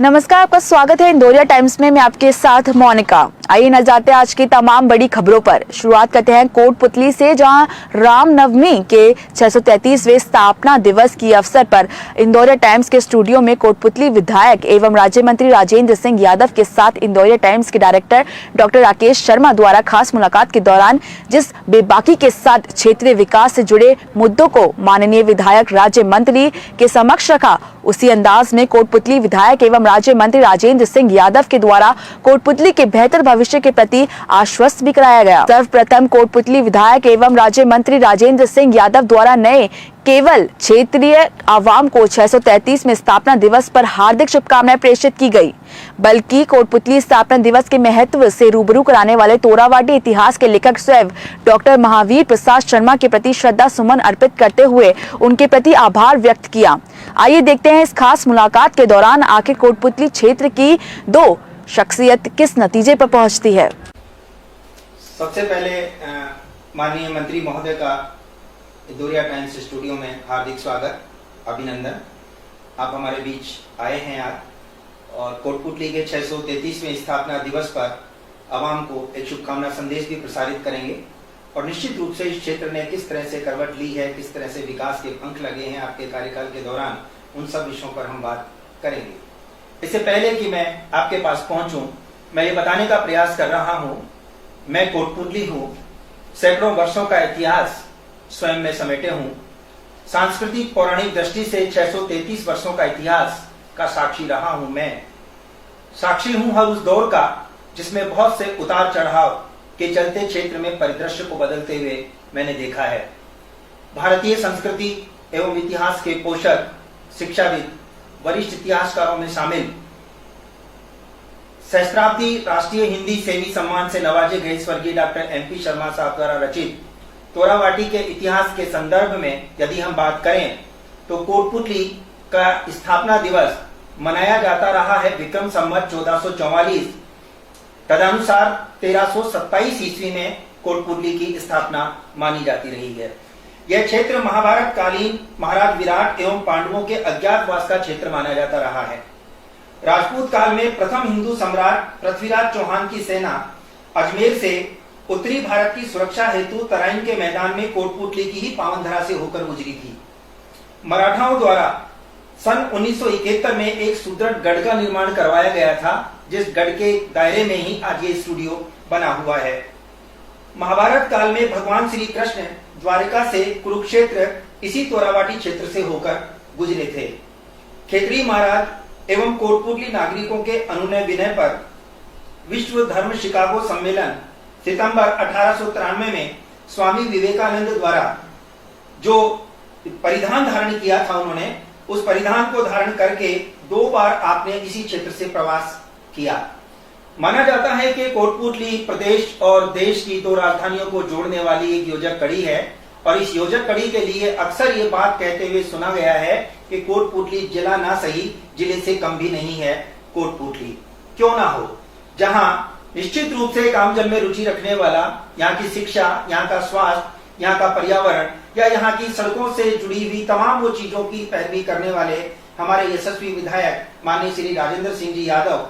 नमस्कार, आपका स्वागत है इंदौरिया टाइम्स में। मैं आपके साथ मोनिका। आइए न जाते आज की तमाम बड़ी खबरों पर। शुरुआत करते हैं कोटपुतली से, जहां रामनवमी के 633वें स्थापना दिवस की अवसर पर इंदौरिया टाइम्स के स्टूडियो में कोटपुतली विधायक एवं राज्य मंत्री राजेंद्र सिंह यादव के साथ इंदौरिया टाइम्स के डायरेक्टर डॉक्टर राकेश शर्मा द्वारा खास मुलाकात के दौरान जिस बेबाकी के साथ क्षेत्रीय विकास से जुड़े मुद्दों को माननीय विधायक राज्य मंत्री के समक्ष रखा, उसी अंदाज में कोटपुतली विधायक एवं राज्य मंत्री राजेंद्र सिंह यादव के द्वारा कोटपुतली के बेहतर भविष्य के प्रति आश्वस्त भी कराया गया। सर्वप्रथम कोटपुतली विधायक एवं राज्य मंत्री राजेंद्र सिंह यादव द्वारा नए केवल क्षेत्रीय आवाम को 633 में स्थापना दिवस पर हार्दिक शुभकामनाएं प्रेषित की गई, बल्कि कोटपुतली स्थापना दिवस के महत्व से रूबरू कराने वाले तोरावाटी इतिहास के लेखक स्वयं डॉक्टर महावीर प्रसाद शर्मा के प्रति श्रद्धा सुमन अर्पित करते हुए उनके प्रति आभार व्यक्त किया। आइए देखते हैं इस खास मुलाकात के दौरान आखिर कोटपुतली क्षेत्र की दो शख्सियत किस नतीजे पर पहुंचती है। सबसे पहले माननीय मंत्री महोदय का इंदौरिया टाइम्स स्टूडियो में हार्दिक स्वागत, अभिनंदन। आप हमारे बीच आए हैं आज और कोटपुतली के 633वें स्थापना दिवस पर आवाम को एक शुभकामना संदेश भी प्रसारित करेंगे और निश्चित रूप से इस क्षेत्र ने किस तरह से करवट ली है, किस तरह से विकास के पंख लगे हैं आपके कार्यकाल के दौरान, उन सब विषयों पर हम बात करेंगे। इससे पहले कि मैं आपके पास पहुंचूं, मैं ये बताने का प्रयास कर रहा हूं, मैं कोटपुतली हूं, सैकड़ों वर्षों का इतिहास स्वयं में समेटे हूं, सांस्कृतिक पौराणिक दृष्टि से 633 वर्षों का इतिहास का साक्षी रहा हूं। मैं साक्षी हूं हर उस दौर का जिसमें बहुत से उतार चढ़ाव के चलते क्षेत्र में परिदृश्य को बदलते हुए मैंने देखा है। भारतीय संस्कृति एवं इतिहास के पोषक, शिक्षाविद, वरिष्ठ इतिहासकारों में शामिल सहस्त्राब्दी राष्ट्रीय हिंदी सेवी सम्मान से नवाजे गए स्वर्गीय डॉक्टर MP शर्मा साहब द्वारा रचित तोरावाटी के इतिहास के संदर्भ में यदि हम बात करें तो कोटपुतली का स्थापना दिवस मनाया जाता रहा है विक्रम संवत 1444। तदनुसार 1327 ईस्वी में कोटपुतली की स्थापना मानी जाती रही है। यह क्षेत्र महाभारत कालीन महाराज विराट एवं पांडवों के अज्ञातवास का क्षेत्र माना जाता रहा है। राजपूत काल में प्रथम हिंदू सम्राट पृथ्वीराज चौहान की सेना अजमेर से उत्तरी भारत की सुरक्षा हेतु तराइन के मैदान में कोटपुतली की ही पावनधरा से होकर गुजरी थी। मराठाओं द्वारा सन 1971 में एक सुदृढ़ गढ़ का निर्माण करवाया गया था, जिस गढ़ के दायरे में ही आज ये स्टूडियो बना हुआ है। महाभारत काल में भगवान श्री कृष्ण द्वारिका से कुरुक्षेत्र इसी तोरावाटी क्षेत्र से होकर गुजरे थे। खेतरी महाराज एवं कोटपुतली नागरिकों के अनुनय विनय पर विश्व धर्म शिकागो सम्मेलन सितंबर 1893 में स्वामी विवेकानंद द्वारा जो परिधान धारण किया था, उन्होंने उस परिधान को धारण करके 2 बार आपने इसी क्षेत्र से प्रवास किया। माना जाता है कि कोटपुतली प्रदेश और देश की 2 राजधानियों को जोड़ने वाली एक योजक कड़ी है और इस योजक कड़ी के लिए अक्सर ये बात कहते हुए सुना गया है कि कोटपुतली जिला ना सही, जिले से कम भी नहीं है कोटपुतली। क्यों ना हो, जहां निश्चित रूप से कामजन में रुचि रखने वाला, यहाँ की शिक्षा, यहाँ का स्वास्थ्य, यहाँ का पर्यावरण या यहाँ की सड़कों से जुड़ी हुई तमाम वो चीजों की पैरवी करने वाले हमारे यशस्वी विधायक माननीय श्री राजेंद्र सिंह जी यादव,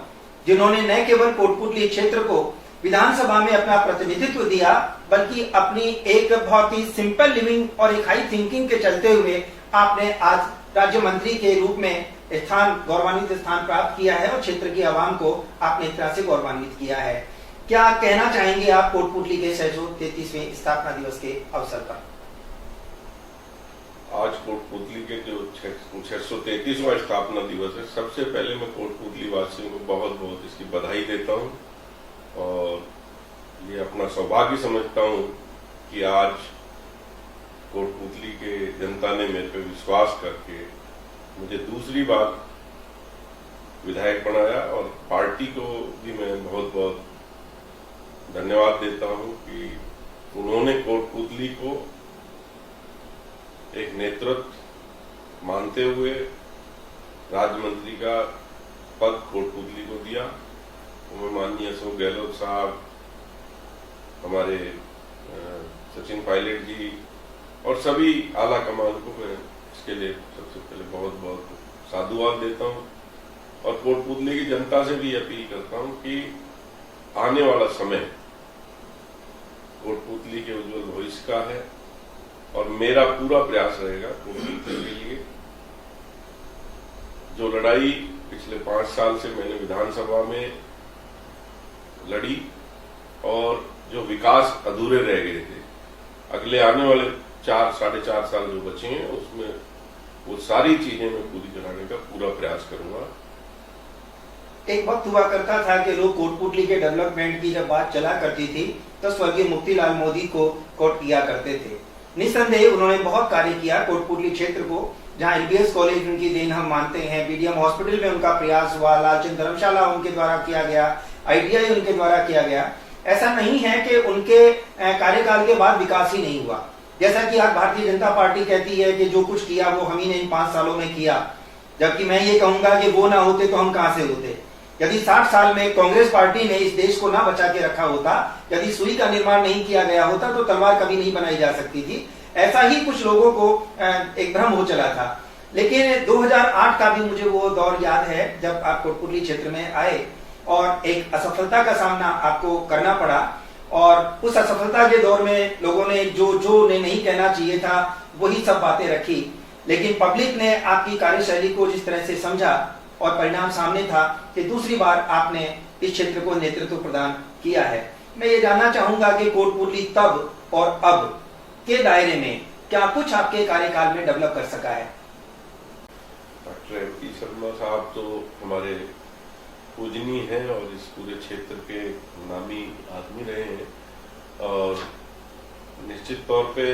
जिन्होंने न केवल कोटपुतली क्षेत्र को विधानसभा में अपना प्रतिनिधित्व दिया, बल्कि अपनी एक बहुत ही सिंपल लिविंग और एक हाई थिंकिंग के चलते हुए आपने आज राज्य मंत्री के रूप में गौरवान्वित स्थान प्राप्त किया है और क्षेत्र की आवाम को आपने इस तरह से गौरवान्वित किया है। क्या कहना चाहेंगे आप कोटपुतली के 633वें स्थापना दिवस के अवसर पर? आज कोटपुतली के जो 633वां स्थापना दिवस है, सबसे पहले मैं कोटपुतली वासियों को बहुत बहुत इसकी बधाई देता हूं और ये अपना सौभाग्य समझता हूं कि आज कोटपुतली के जनता ने मेरे पे विश्वास करके मुझे दूसरी बार विधायक बनाया और पार्टी को भी मैं बहुत बहुत धन्यवाद देता हूं कि उन्होंने कोटपुतली को एक नेतृत्व मानते हुए राज्य मंत्री का पद कोटपुतली को दिया। मैं माननीय अशोक गहलोत साहब, हमारे सचिन पायलट जी और सभी आला कमान को मैं इसके लिए सबसे पहले बहुत बहुत साधुवाद देता हूं और कोटपुतली की जनता से भी अपील करता हूं कि आने वाला समय कोटपुतली के उज्जवल भविष्य का है और मेरा पूरा प्रयास रहेगा कोटपुतली के लिए। जो लड़ाई पिछले 5 साल से मैंने विधानसभा में लड़ी और जो विकास अधूरे रह गए थे, अगले आने वाले 4-4.5 साल जो बचे हैं उसमें वो सारी चीजें मैं पूरी कराने का पूरा प्रयास करूंगा। एक वक्त हुआ करता था कि लोग कोटपुतली के डेवलपमेंट की जब बात चला करती थी तो स्वर्गीय मोतीलाल मोदी को कोट किया करते थे। निस्संदेह उन्होंने बहुत कार्य किया कोटपुतली क्षेत्र को, जहां एलबीएस कॉलेज उनकी देन हम मानते हैं, बीडीएम हॉस्पिटल में उनका प्रयास हुआ, लालचंद धर्मशाला उनके द्वारा किया गया, आईटीआई उनके द्वारा किया गया। ऐसा नहीं है कि उनके कार्यकाल के बाद विकास ही नहीं हुआ। जैसा कि आज भारतीय जनता पार्टी कहती है कि जो कुछ किया वो हम ही ने इन 5 सालों में किया, जबकि मैं ये कहूंगा कि वो ना होते तो हम कहां से होते। यदि 60 साल में कांग्रेस पार्टी ने इस देश को ना बचा के रखा होता, यदि सुई का निर्माण नहीं किया गया होता तो तलवार कभी नहीं बनाई जा सकती थी। ऐसा ही कुछ लोगों को एक भ्रम हो चला था। लेकिन 2008 का भी मुझे वो दौर याद है जब आप कोटपुतली क्षेत्र में आए और एक असफलता का सामना आपको करना पड़ा, और उस असफलता के दौर में लोगों ने जो नहीं कहना चाहिए था वही सब बातें रखी, लेकिन पब्लिक ने आपकी कार्यशैली को जिस तरह से समझा और परिणाम सामने था कि दूसरी बार आपने इस क्षेत्र को नेतृत्व प्रदान किया है। मैं ये जानना चाहूंगा कि कोटपुतली तब और अब के दायरे में क्या कुछ आपके कार्यकाल में डेवलप कर सका है? डॉक्टर MP शर्मा साहब तो हमारे पूजनीय हैं और इस पूरे क्षेत्र के नामी आदमी रहे हैं, और निश्चित तौर पे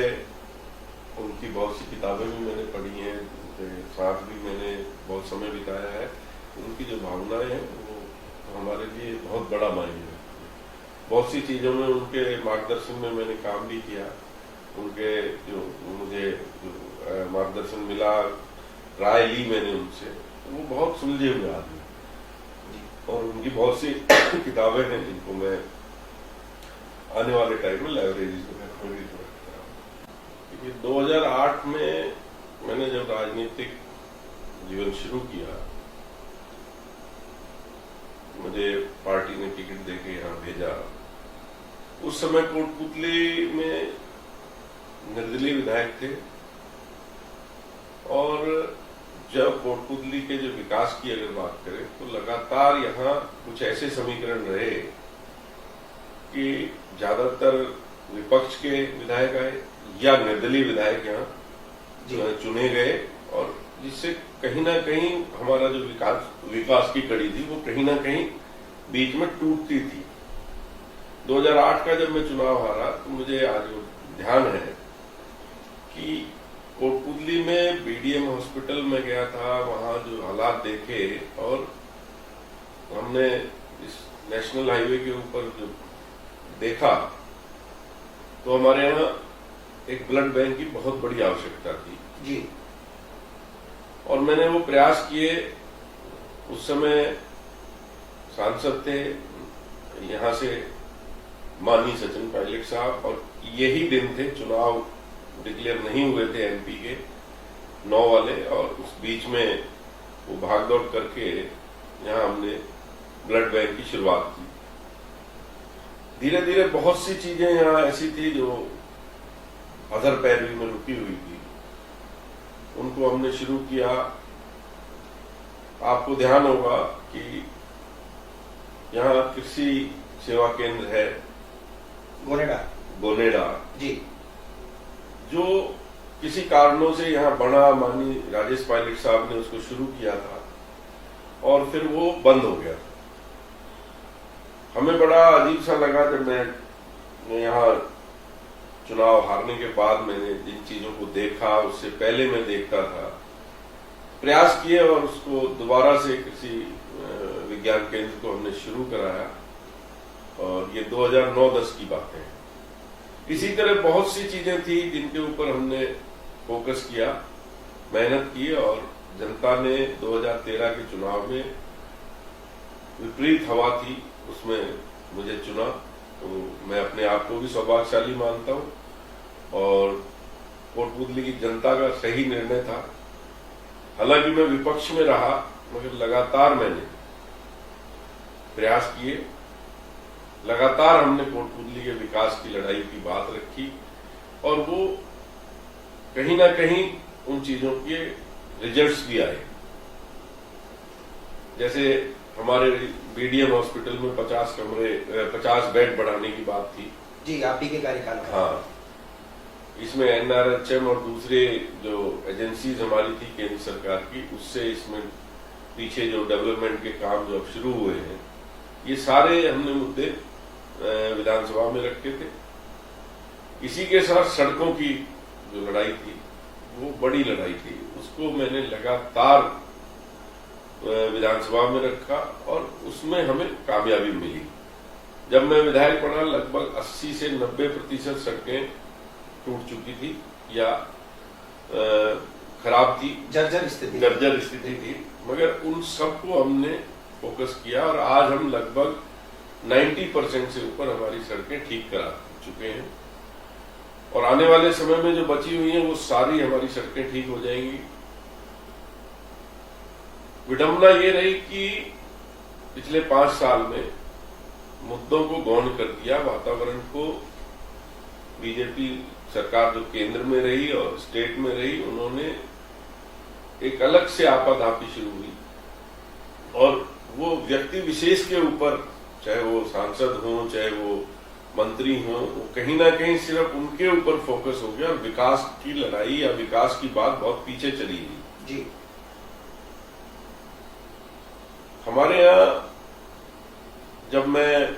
उनकी बहुत सी किताबें भी मैंने पढ़ी हैं, उनके साथ भी मैंने बहुत समय बिताया है। उनकी जो भावनाएं हैं वो हमारे लिए बहुत बड़ा मायने रखती है। बहुत सी चीजों में उनके मार्गदर्शन में मैंने काम भी किया। उनके जो मुझे मार्गदर्शन मिला, राय ली मैंने उनसे, वो बहुत सुलझे हुए आदमी, और उनकी बहुत सी किताबें हैं जिनको मैं आने वाले टाइम में लाइब्रेरी में खरीद रखता हूँ। 2008 में मैंने जब राजनीतिक जीवन शुरू किया, मुझे पार्टी ने टिकट देके यहाँ भेजा। उस समय कोटपुतली में निर्दलीय विधायक थे, और जब कोटपुतली के जो विकास की अगर बात करें तो लगातार यहाँ कुछ ऐसे समीकरण रहे कि ज्यादातर विपक्ष के विधायक आए या निर्दलीय विधायक यहाँ चुने गए, और जिससे कहीं ना कहीं हमारा जो विकास की कड़ी थी वो कहीं ना कहीं बीच में टूटती थी। 2008 का जब मैं चुनाव हारा तो मुझे आज ध्यान है कि कोटपुतली में बीडीएम हॉस्पिटल में गया था, वहां जो हालात देखे, और हमने इस नेशनल हाईवे के ऊपर जो देखा तो हमारे यहाँ एक ब्लड बैंक की बहुत बड़ी आवश्यकता थी जी। और मैंने वो प्रयास किए। उस समय सांसद थे यहाँ से माननीय सचिन पायलट साहब, और यही दिन थे चुनाव डिक्लेयर नहीं हुए थे एमपी के 9 वाले, और उस बीच में वो भागदौड़ करके यहाँ हमने ब्लड बैंक की शुरुआत की। धीरे धीरे बहुत सी चीजें यहाँ ऐसी थी जो अधर पैरवी में रुकी हुई थी, उनको हमने शुरू किया। आपको ध्यान होगा कि यहाँ कृषि सेवा केंद्र है गोनेडा जी, जो किसी कारणों से यहाँ बना। माननीय राजेश पायलट साहब ने उसको शुरू किया था और फिर वो बंद हो गया था। हमें बड़ा अजीब सा लगा जब मैं यहाँ चुनाव हारने के बाद मैंने जिन चीजों को देखा, उससे पहले मैं देखता था, प्रयास किए और उसको दोबारा से कृषि विज्ञान केंद्र को हमने शुरू कराया, और ये 2009-10 की बात है। इसी तरह बहुत सी चीजें थी जिनके ऊपर हमने फोकस किया, मेहनत की, और जनता ने 2013 के चुनाव में विपरीत हवा थी, उसमें मुझे चुना। तो मैं अपने आप को भी सौभाग्यशाली मानता हूं, और कोटपुतली की जनता का सही निर्णय था। हालांकि मैं विपक्ष में रहा, मगर लगातार मैंने प्रयास किए, लगातार हमने कोटपुतली के विकास की लड़ाई की बात रखी और वो कहीं ना कहीं उन चीजों के रिजल्ट्स भी आए। जैसे हमारे बीडीएम हॉस्पिटल में 50 बेड बढ़ाने की बात थी जी, आप ही के कार्यकाल में। हाँ, इसमें एनआरएचएम और दूसरे जो एजेंसीज हमारी थी केंद्र सरकार की, उससे इसमें पीछे जो डेवलपमेंट के काम जो अब शुरू हुए हैं, ये सारे हमने मुद्दे विधानसभा में रखे थे। इसी के साथ सड़कों की जो लड़ाई थी वो बड़ी लड़ाई थी, उसको मैंने लगातार विधानसभा में रखा और उसमें हमें कामयाबी मिली। जब मैं विधायक बना लगभग 80 से 90% सड़कें टूट चुकी थी या खराब थी, जर्जर स्थिति थी, मगर उन सबको हमने फोकस किया और आज हम लगभग 90% से ऊपर हमारी सड़कें ठीक करा चुके हैं और आने वाले समय में जो बची हुई हैं वो सारी हमारी सड़कें ठीक हो जाएंगी। विडंबना ये रही कि पिछले 5 साल में मुद्दों को गौण कर दिया, वातावरण को बीजेपी सरकार जो केंद्र में रही और स्टेट में रही, उन्होंने एक अलग से आपाधापी शुरू हुई और वो व्यक्ति विशेष के ऊपर, चाहे वो सांसद हो चाहे वो मंत्री हो, कहीं ना कहीं सिर्फ उनके ऊपर फोकस हो गया और विकास की लड़ाई या विकास की बात बहुत पीछे चली गई। जी, हमारे यहाँ जब मैं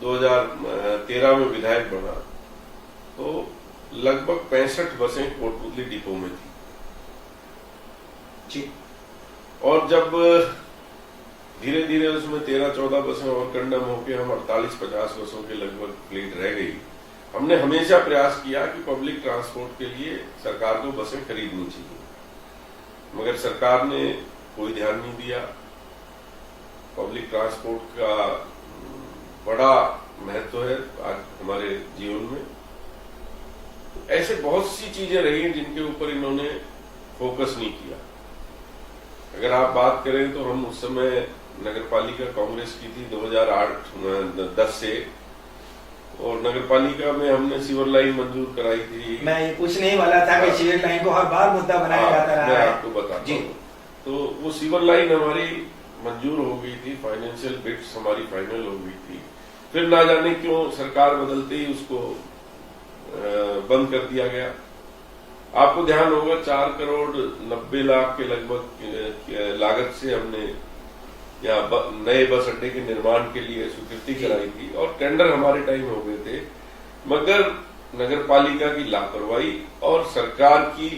2013 में विधायक बना तो लगभग 65 बसें कोटपुतली डिपो में थी जी, और जब धीरे धीरे उसमें 13-14 बसें और कंडम होकर हम 48-50 बसों के लगभग फ्लीट रह गई। हमने हमेशा प्रयास किया कि पब्लिक ट्रांसपोर्ट के लिए सरकार को बसें खरीदनी चाहिए, मगर सरकार ने कोई ध्यान नहीं दिया। पब्लिक ट्रांसपोर्ट का बड़ा महत्व है आज हमारे जीवन में। ऐसे बहुत सी चीजें रही हैं जिनके ऊपर इन्होंने फोकस नहीं किया। अगर आप बात करें तो हम उस समय नगरपालिका कांग्रेस की थी 2008-10 से, और नगरपालिका में हमने सीवर लाइन मंजूर कराई थी। मैं ये पूछने ही वाला था कि सीवर लाइन को हर बार मुद्दा बनाया जाता रहा है। मैं आपको बताता हूँ। तो वो सीवर लाइन हमारी मंजूर हो गई थी, फाइनेंशियल बिड्स हमारी फाइनल हो गई थी, फिर ना जाने क्यों सरकार बदलते ही उसको बंद कर दिया गया। आपको ध्यान होगा 4 करोड़ 90 लाख के लगभग लागत से हमने यहाँ नए बस अड्डे के निर्माण के लिए स्वीकृति कराई थी और टेंडर हमारे टाइम हो गए थे, मगर नगरपालिका की लापरवाही और सरकार की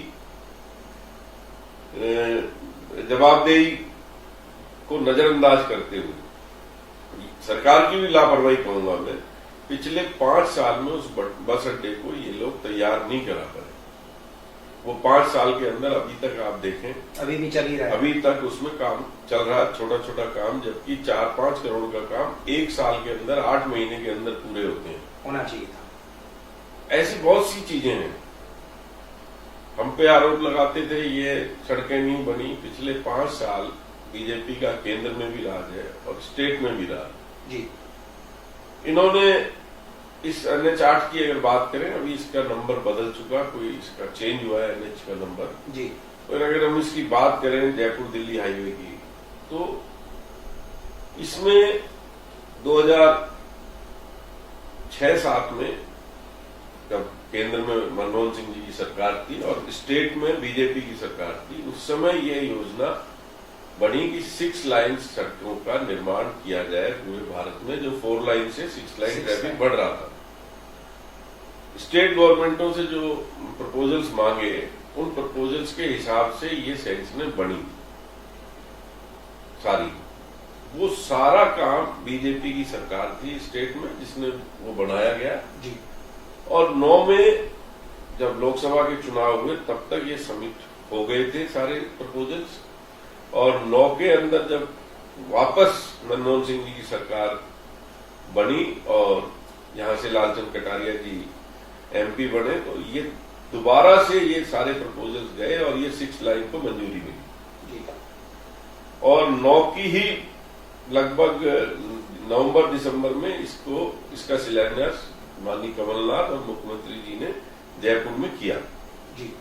जवाबदेही को नजरअंदाज करते हुए, सरकार की भी लापरवाही कहूंगा मैं, पिछले 5 साल में उस बस अड्डे को ये लोग तैयार नहीं करा पाए। वो 5 साल के अंदर अभी तक आप देखें अभी भी चल ही रहा है, अभी तक उसमें काम चल रहा है, छोटा छोटा काम, जबकि 4-5 करोड़ का काम 1 साल के अंदर 8 महीने के अंदर पूरे होते हैं। होना चाहिए था। ऐसी बहुत सी चीजें हैं। हम पे आरोप लगाते थे ये सड़कें नहीं बनी। पिछले 5 साल बीजेपी का केंद्र में भी राज है और स्टेट में भी राज जी। इन्होंने इस NH8 की अगर बात करें, अभी इसका नंबर बदल चुका, कोई इसका चेंज हुआ है NH का नंबर जी। और अगर हम इसकी बात करें जयपुर दिल्ली हाईवे की, तो इसमें 2006-7 में जब केंद्र में मनमोहन सिंह जी की सरकार थी और स्टेट में बीजेपी की सरकार थी, उस समय ये योजना बनी कि 6 लाइन सड़कों का निर्माण किया जाए पूरे भारत में, जो 4 लाइन से 6 लाइन ट्रैफिक बढ़ रहा था। स्टेट गवर्नमेंटों से जो प्रपोजल्स मांगे, उन प्रपोजल्स के हिसाब से ये सैंक्शनें बनी सारी। वो सारा काम बीजेपी की सरकार थी स्टेट में जिसने वो बनाया गया जी। और 9 में जब लोकसभा के चुनाव हुए तब तक ये सबमिट हो गए थे सारे प्रपोजल्स, और 9 के अंदर जब वापस मनमोहन सिंह जी की सरकार बनी और यहां से लालचंद कटारिया जी MP बने, तो ये दोबारा से ये सारे प्रपोजल्स गए और ये 6 लाइन को मंजूरी मिली। और 9 की ही लगभग नवंबर दिसंबर में इसका शिलान्यास माननीय कमलनाथ और मुख्यमंत्री जी ने जयपुर में किया। जी।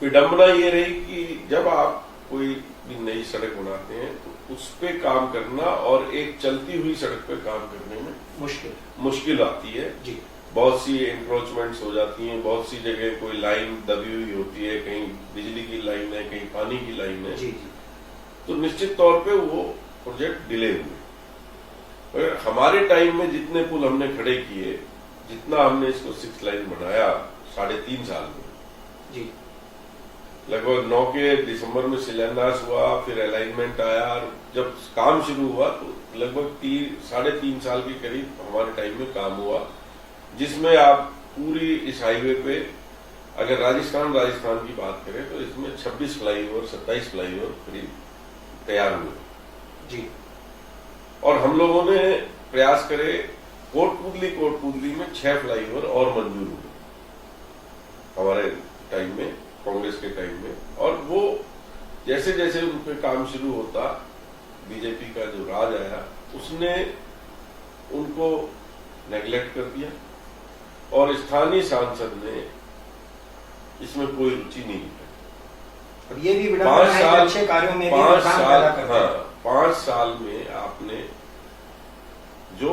विडंबना ये रही कि जब आप कोई भी नई सड़क बनाते हैं तो उस पे काम करना और एक चलती हुई सड़क पे काम करने में मुश्किल आती है। जी। बहुत सी एंक्रोचमेंट्स हो जाती हैं, बहुत सी जगह कोई लाइन दबी हुई होती है, कहीं बिजली की लाइन है, कहीं पानी की लाइन है। जी जी। तो निश्चित तौर पे वो प्रोजेक्ट डिले हुए। हमारे टाइम में जितने पुल हमने खड़े किए, जितना हमने इसको 6 लाइन बनाया 3.5 साल में, जी, लगभग 9 के दिसंबर में शिलान्यास हुआ, फिर अलाइनमेंट आया और जब काम शुरू हुआ तो लगभग 3.5 साल के करीब हमारे टाइम में काम हुआ, जिसमें आप पूरी इस हाईवे पे अगर राजस्थान की बात करें तो इसमें 26 फ्लाईओवर 27 फ्लाईओवर करीब तैयार हुए। जी। और हम लोगों ने प्रयास करे, कोटपुतली में 6 फ्लाईओवर और मंजूर हुए हमारे टाइम में, कांग्रेस के टाइम में। और वो जैसे जैसे उन पे काम शुरू होता, बीजेपी का जो राज आया उसने उनको नेग्लेक्ट कर दिया और स्थानीय सांसद ने इसमें कोई रुचि नहीं दिखाई। और ये भी विडंबना है कि अच्छे कार्यों में भी नुकसान पैदा करते हैं। 5 साल में आपने जो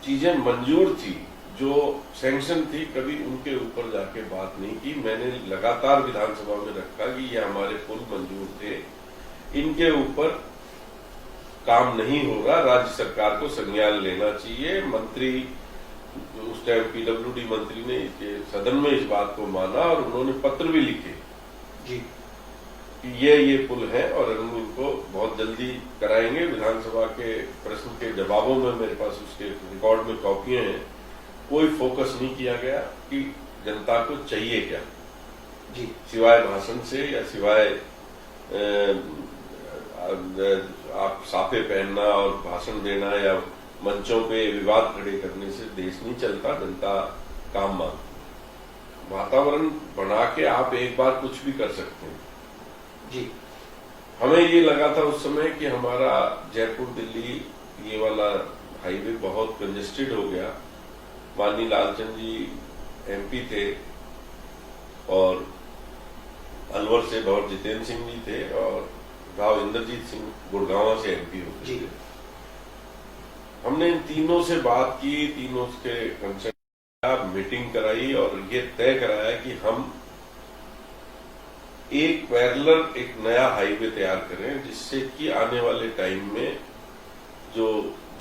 चीजें मंजूर थी, जो सैंक्शन थी, कभी उनके ऊपर जाके बात नहीं की। मैंने लगातार विधानसभा में रखा कि ये हमारे पुल मंजूर थे, इनके ऊपर काम नहीं हो रहा, राज्य सरकार को संज्ञान लेना चाहिए। मंत्री, उस टाइम पीडब्ल्यूडी मंत्री ने सदन में इस बात को माना और उन्होंने पत्र भी लिखे जी कि ये पुल है और हम इनको बहुत जल्दी कराएंगे। विधानसभा के प्रश्न के जवाबों में मेरे पास उसके रिकॉर्ड में कॉपियां हैं। कोई फोकस नहीं किया गया कि जनता को चाहिए क्या, जी, सिवाय भाषण से या सिवाय आप साफे पहनना और भाषण देना या मंचों पे विवाद खड़े करने से देश नहीं चलता। जनता काम मांगती। वातावरण बना के आप एक बार कुछ भी कर सकते हैं। जी। हमें ये लगा था उस समय कि हमारा जयपुर दिल्ली ये वाला हाईवे बहुत कंजेस्टेड हो गया। माननीय लालचंद जी एमपी थे और अलवर से डॉ जितेंद्र सिंह जी थे और राव इंद्रजीत सिंह गुड़गांव से एमपी होते थे। हमने इन तीनों से बात की, तीनों के कंसर्न मीटिंग कराई और ये तय कराया कि हम एक पैरेलल एक नया हाईवे तैयार करें, जिससे कि आने वाले टाइम में जो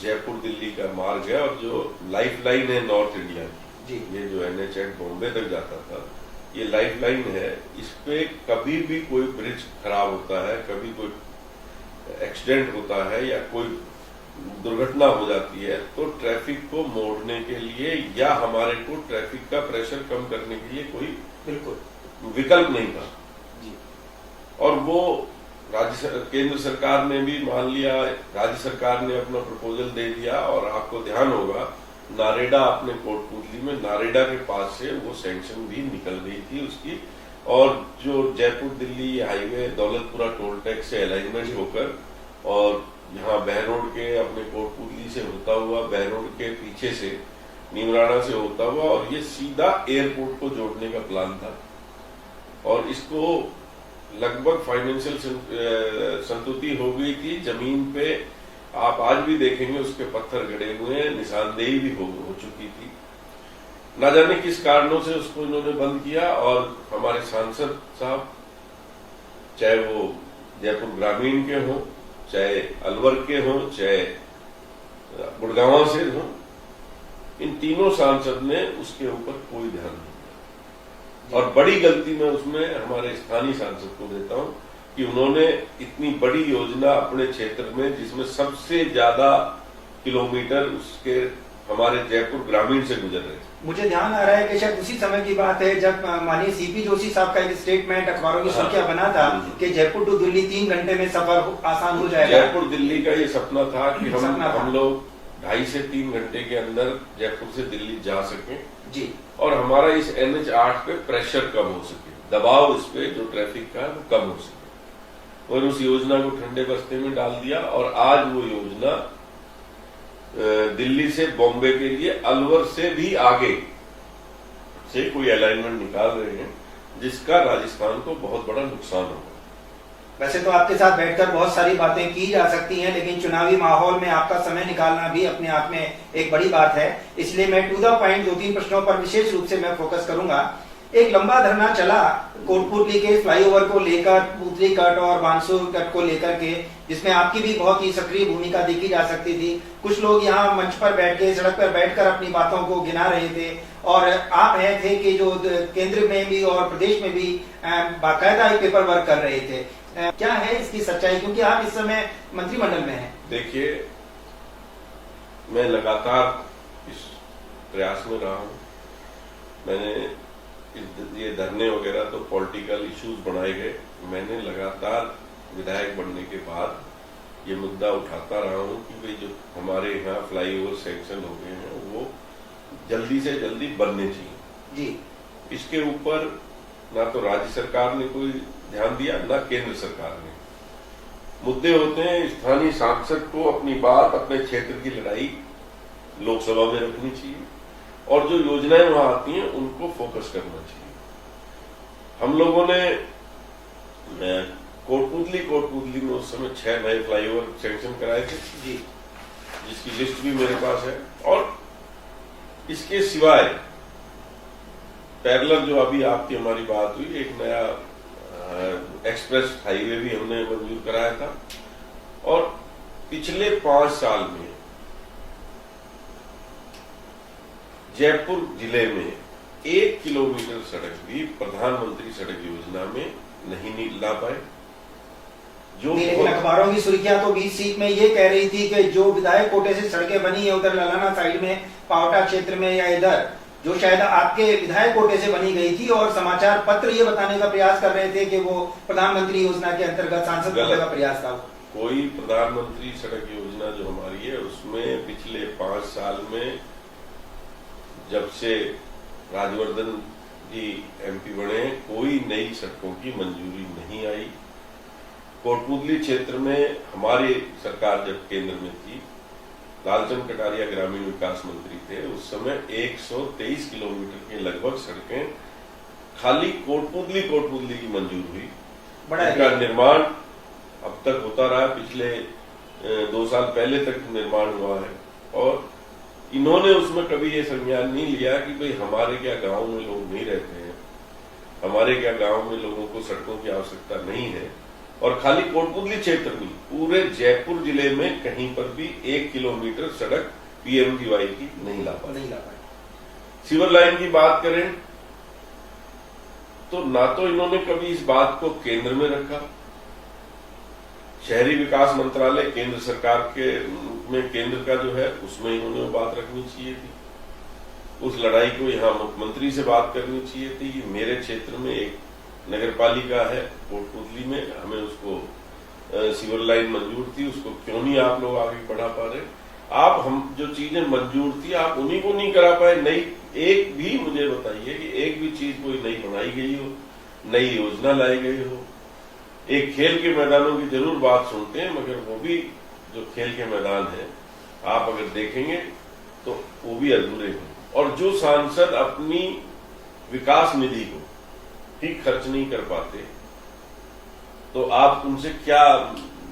जयपुर दिल्ली का मार्ग है और जो लाइफलाइन है नॉर्थ इंडिया की, ये जो NH8 बॉम्बे तक जाता था, ये लाइफलाइन है। इस पे कभी भी कोई ब्रिज खराब होता है, कभी कोई एक्सीडेंट होता है या कोई दुर्घटना हो जाती है तो ट्रैफिक को मोड़ने के लिए या हमारे को ट्रैफिक का प्रेशर कम करने के लिए कोई बिल्कुल विकल्प नहीं था। और वो केंद्र सरकार ने भी मान लिया, राज्य सरकार ने अपना प्रपोजल दे दिया और आपको ध्यान होगा नारेडा अपने कोटपुतली में नारेडा के पास से वो सैंक्शन भी निकल गई थी उसकी। और जो Jaipur Delhi highway Daulatpura toll tax से अलाइनमेंट होकर और यहाँ बहरोड के अपने कोटपुतली से होता हुआ, बहरोड के पीछे से नीमराणा से होता हुआ और ये सीधा एयरपोर्ट को जोड़ने का प्लान था। और इसको लगभग फाइनेंशियल संतुष्टि हो गई थी। जमीन पे आप आज भी देखेंगे उसके पत्थर गड़े हुए हैं, निशानदेही भी हो चुकी थी। न जाने किस कारणों से उसको इन्होंने बंद किया। और हमारे सांसद साहब, चाहे वो जयपुर ग्रामीण के हों, चाहे अलवर के हों, चाहे गुड़गांव से हों, इन तीनों सांसद ने उसके ऊपर कोई ध्यान नहीं दिया। और बड़ी गलती मैं उसमें हमारे स्थानीय सांसद को देता हूं कि उन्होंने इतनी बड़ी योजना अपने क्षेत्र में, जिसमें सबसे ज्यादा किलोमीटर उसके हमारे जयपुर ग्रामीण से गुजर रहे थे। मुझे ध्यान आ रहा है कि शायद उसी समय की बात है जब माननीय सीपी जोशी साहब का एक स्टेटमेंट अखबारों की सुर्खियां बना था कि जयपुर टू दिल्ली 3 घंटे में सफर आसान हो जाएगा। जयपुर दिल्ली का ये सपना था कि हम लोग 2.5 से 3 घंटे के अंदर जयपुर से दिल्ली जा सकें जी। और हमारा इस NH8 पे प्रेशर कम हो सके, दबाव इस पे जो ट्रैफिक का वो कम हो सके। और उस योजना को ठंडे बस्ते में डाल दिया और आज वो योजना दिल्ली से बॉम्बे के लिए अलवर से भी आगे से कोई अलाइनमेंट निकाल रहे हैं, जिसका राजस्थान को बहुत बड़ा नुकसान होगा। वैसे तो आपके साथ बैठकर बहुत सारी बातें की जा सकती हैं, लेकिन चुनावी माहौल में आपका समय निकालना भी अपने आप में एक बड़ी बात है। इसलिए मैं टू द पॉइंट 2-3 प्रश्नों पर विशेष रूप से मैं फोकस करूंगा। एक लंबा धरना चला कोटपुतली के फ्लाईओवर को लेकर, पुतली कट और बांसुर कट को लेकर के, जिसमें आपकी भी बहुत ही सक्रिय भूमिका देखी जा सकती थी। कुछ लोग यहाँ मंच पर बैठ के, सड़क पर बैठकर अपनी बातों को गिना रहे थे और आप हैं थे कि जो केंद्र में भी और प्रदेश में भी बाकायदा एक पेपर वर्क कर रहे थे। क्या है इसकी सच्चाई, क्योंकि आप इस समय मंत्रिमंडल में हैं? देखिए, मैं लगातार इस प्रयास में रहा हूं। मैंने ये धरने वगैरह तो पॉलिटिकल इश्यूज बनाए गए। मैंने लगातार विधायक बनने के बाद ये मुद्दा उठाता रहा हूं कि भाई जो हमारे यहाँ फ्लाईओवर सैंक्शन हो गए हैं वो जल्दी से जल्दी बनने चाहिए जी। इसके ऊपर ना तो राज्य सरकार ने कोई ध्यान दिया, ना केंद्र सरकार ने। मुद्दे होते हैं, स्थानीय सांसद को अपनी बात, अपने क्षेत्र की लड़ाई लोकसभा में रखनी चाहिए और जो योजनाएं वहां आती हैं उनको फोकस करना चाहिए। हम लोगों ने कोटपुतली में उस समय 6 नए फ्लाईओवर सैंक्शन कराए थे जी, जिसकी लिस्ट भी मेरे पास है। और इसके सिवाय पैरेलल जो अभी आपकी हमारी बात हुई, एक नया एक्सप्रेस हाईवे भी हमने मंजूर कराया था। और पिछले 5 साल में जयपुर जिले में 1 किलोमीटर सड़क भी प्रधानमंत्री सड़क योजना में नहीं ला पाए। जो लेकिन अखबारों की सुर्खियां तो 20 सीट में ये कह रही थी कि जो विधायक कोटे से सड़कें बनी है उधर ललाना साइड में, पावटा क्षेत्र में या इधर, जो शायद आपके विधायक कोटे से बनी गई थी, और समाचार पत्र ये बताने का प्रयास कर रहे थे कि वो प्रधानमंत्री योजना के अंतर्गत सांसद कोटे का प्रयास था। कोई प्रधानमंत्री सड़क योजना जो हमारी है उसमें पिछले 5 साल में, जब से राजवर्धन जी एमपी बने, कोई नई सड़कों की मंजूरी नहीं आई। कोटपुतली क्षेत्र में हमारी सरकार जब केंद्र में थी, लालचंद कटारिया ग्रामीण विकास मंत्री थे, उस समय 123 किलोमीटर के लगभग सड़कें खाली कोटपुतली की मंजूर हुई। इसका निर्माण अब तक होता रहा, पिछले 2 साल पहले तक निर्माण हुआ है। और इन्होंने उसमें कभी ये संज्ञान नहीं लिया कि भाई हमारे क्या गांव में लोग नहीं रहते हैं, हमारे क्या गांव में लोगों को सड़कों की आवश्यकता नहीं है। और खाली कोटपुतली क्षेत्र में, पूरे जयपुर जिले में कहीं पर भी 1 किलोमीटर सड़क पीएमजीवाई की नहीं ला पाए। सीवर लाइन की बात करें तो ना तो इन्होंने कभी इस बात को केंद्र में रखा। शहरी विकास मंत्रालय केंद्र सरकार के में, केंद्र का जो है उसमें इन्होंने वो बात रखनी चाहिए थी। उस लड़ाई को यहाँ मुख्यमंत्री से बात करनी चाहिए थी कि मेरे क्षेत्र में एक नगर पालिका है कोटपुतली में, हमें उसको सीवर लाइन मंजूर थी, उसको क्यों नहीं आप लोग आगे बढ़ा पा रहे? आप हम जो चीजें मंजूर थी आप उन्हीं को नहीं करा पाए। नई एक भी मुझे बताइए कि एक भी चीज कोई नई बनाई गई हो, नई योजना लाई गई हो। एक खेल के मैदानों की जरूर बात सुनते हैं, मगर वो भी जो खेल के मैदान है आप अगर देखेंगे तो वो भी अधूरे हैं। और जो सांसद अपनी विकास निधि को ठीक खर्च नहीं कर पाते तो आप उनसे क्या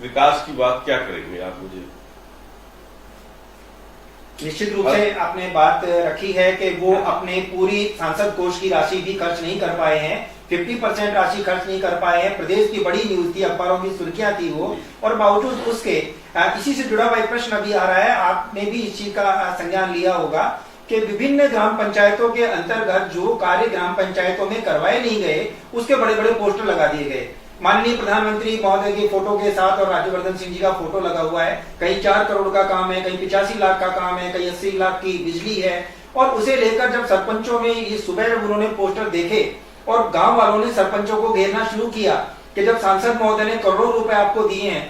विकास की बात क्या करेंगे? आप मुझे निश्चित रूप से आपने बात रखी है कि वो अपने पूरी सांसद कोष की राशि भी खर्च नहीं कर पाए हैं, 50% राशि खर्च नहीं कर पाए हैं। प्रदेश की बड़ी न्यूज थी, अखबारों की सुर्खियां थी वो, और बावजूद उसके इसी से जुड़ा हुआ एक प्रश्न अभी आ रहा है, आपने भी इस चीज का संज्ञान लिया होगा कि विभिन्न ग्राम पंचायतों के अंतर्गत जो कार्य ग्राम पंचायतों में करवाए नहीं गए उसके बड़े बड़े पोस्टर लगा दिए गए। माननीय प्रधानमंत्री महोदय के फोटो के साथ और राज्यवर्धन सिंह जी का फोटो लगा हुआ है। कहीं 4 करोड़ का काम है, कहीं 85 लाख का काम है, कहीं 80 लाख की बिजली है। और उसे लेकर जब सरपंचों में ये सुबह जब उन्होंने पोस्टर देखे और गांव वालों ने सरपंचों को घेरना शुरू किया कि जब सांसद महोदय ने करोड़ों रुपए आपको दिए हैं